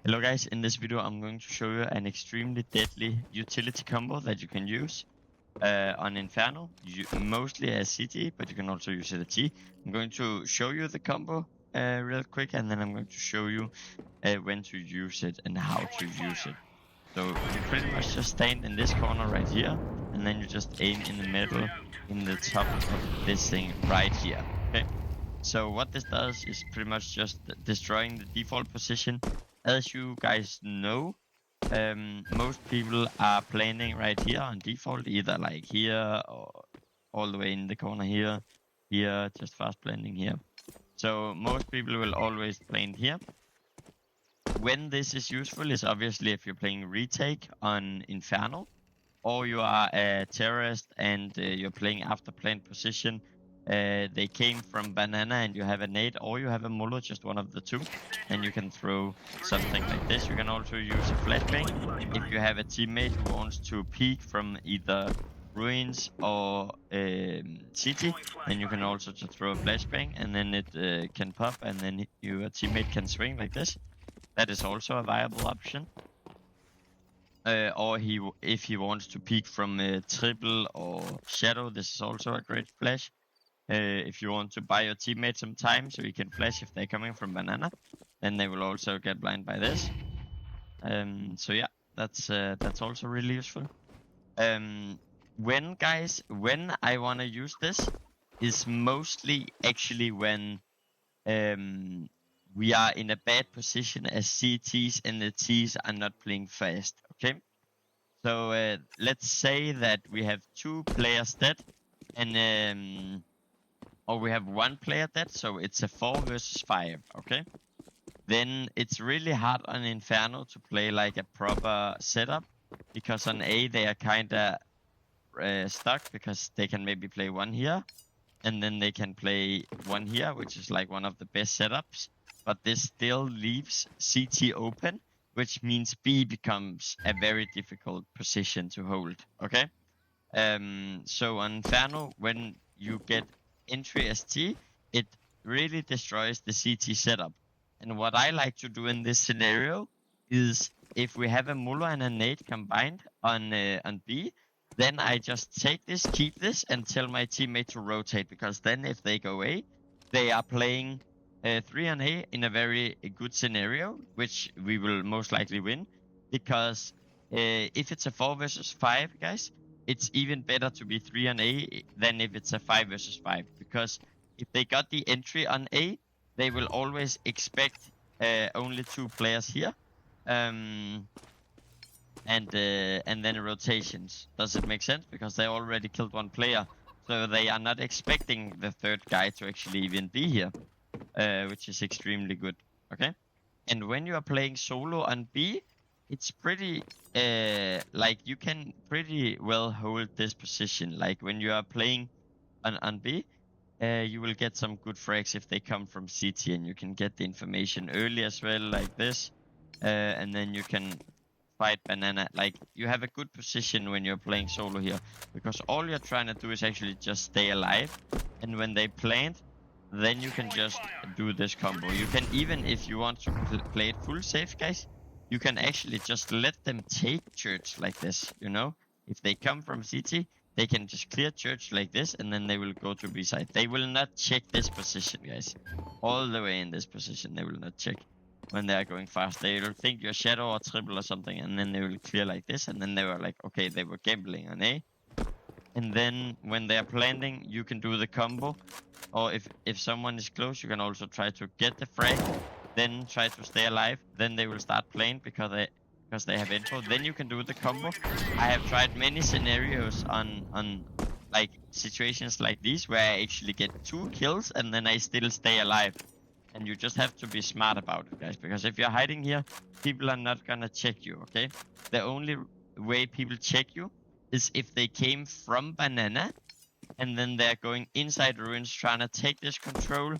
Hello guys, in this video I'm going to show you an extremely deadly utility combo that you can use on Inferno, mostly as CT, but you can also use it at T. I'm going to show you the combo real quick, and then I'm going to show you when to use it and how to use it. So you pretty much just stand in this corner right here, and then you just aim in the middle, in the top of this thing right here, okay? So what this does is pretty much just destroying the default position. As you guys know, most people are planning right here on default, either like here or all the way in the corner here, just fast blending here. So most people will always plan here. When this is useful is obviously if you're playing retake on Inferno, or you are a terrorist and you're playing after plant position. They came from banana and you have a nade, or you have a molotov, just one of the two, and you can throw something like this. You can also use a flashbang if you have a teammate who wants to peek from either ruins or city. Then you can also just throw a flashbang and then it can pop, and then your teammate can swing like this. That is also a viable option. Or if he wants to peek from triple or shadow, this is also a great flash. If you want to buy your teammate some time so you can flash if they're coming from banana, then they will also get blind by this. So yeah, that's also really useful. When I want to use this is mostly actually when we are in a bad position as CTs and the Ts are not playing fast, okay? So let's say that we have 2 players dead, and or we have 1 player dead, so it's a 4 versus 5, okay? Then it's really hard on Inferno to play like a proper setup, because on A they are kinda stuck, because they can maybe play 1 here, and then they can play 1 here, which is like one of the best setups. But this still leaves CT open, which means B becomes a very difficult position to hold, okay? So on Inferno, when you get entry ST, it really destroys the CT setup. And what I like to do in this scenario is, if we have a Muller and a nade combined on B, then I just take this, keep this, and tell my teammate to rotate, because then if they go A, they are playing 3 on A in a very good scenario, which we will most likely win, because if it's a 4 versus 5, guys, it's even better to be 3 on A than if it's a 5 versus 5, because if they got the entry on A, they will always expect only 2 players here. And then rotations. Does it make sense? Because they already killed 1 player, so they are not expecting the 3rd guy to actually even be here, which is extremely good. Okay, and when you are playing solo on B, it's pretty like you can pretty well hold this position. Like when you are playing on B, you will get some good frags if they come from CT, and you can get the information early as well, like this, and then you can fight banana. Like, you have a good position when you're playing solo here, because all you're trying to do is actually just stay alive, and when they plant, then you can just do this combo. You can even, if you want to play it full safe, guys, you can actually just let them take church like this, you know? If they come from CT, they can just clear church like this, and then they will go to B side. They will not check this position, guys. All the way in this position, they will not check when they are going fast. They will think you're shadow or triple or something, and then they will clear like this, and then they were like, okay, they were gambling on A. And then when they are planting, you can do the combo. Or if someone is close, you can also try to get the frag, then try to stay alive. Then they will start playing because they have info. Then you can do the combo. I have tried many scenarios on like situations like these, where I actually get 2 kills and then I still stay alive. And you just have to be smart about it, guys, because if you're hiding here, people are not gonna check you, okay? The only way people check you is if they came from banana, and then they're going inside ruins trying to take this control.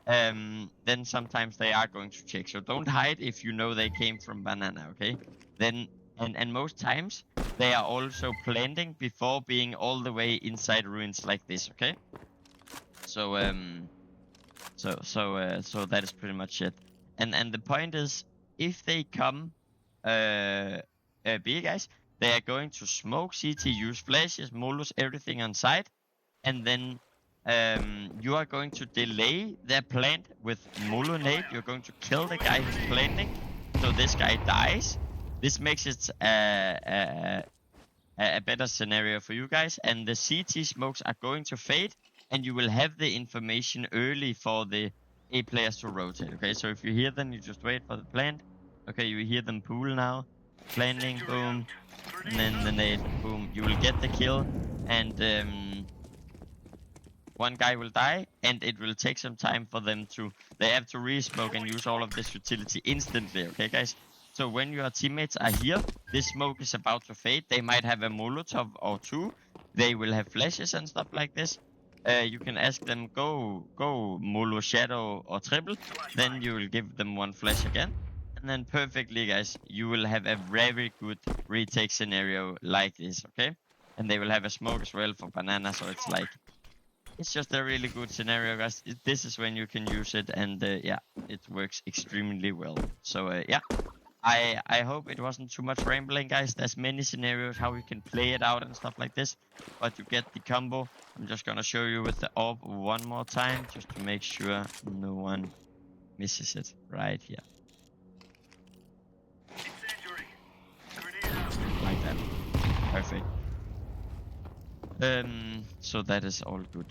Then sometimes they are going to check. So don't hide if you know they came from banana, okay? Then and most times they are also planting before being all the way inside ruins like this, okay? So that is pretty much it. And the point is, if they come B, guys, they are going to smoke CT, use flashes, molos, everything on site, and then you are going to delay their plant with molonade. You're going to kill the guy who's planting, so this guy dies. This makes it a better scenario for you guys, and the CT smokes are going to fade, and you will have the information early for the A players to rotate. Okay, so if you hear them, you just wait for the plant. Okay, you hear them pool now, planting, boom, and then the nade, boom. You will get the kill, and one guy will die, and it will take some time for them to. They have to re-smoke and use all of this utility instantly. Okay, guys. So when your teammates are here, this smoke is about to fade. They might have a molotov or two. They will have flashes and stuff like this. You can ask them, go molo, shadow, or triple. Then you will give them one flash again. And then perfectly, guys, you will have a very good retake scenario like this, okay? And they will have a smoke as well for banana, so it's like, it's just a really good scenario, guys. This is when you can use it, and yeah, it works extremely well. So yeah, I hope it wasn't too much rambling, guys. There's many scenarios how you can play it out and stuff like this, but you get the combo. I'm just gonna show you with the orb one more time, just to make sure no one misses it right here. Like that. Perfect. So that is all good.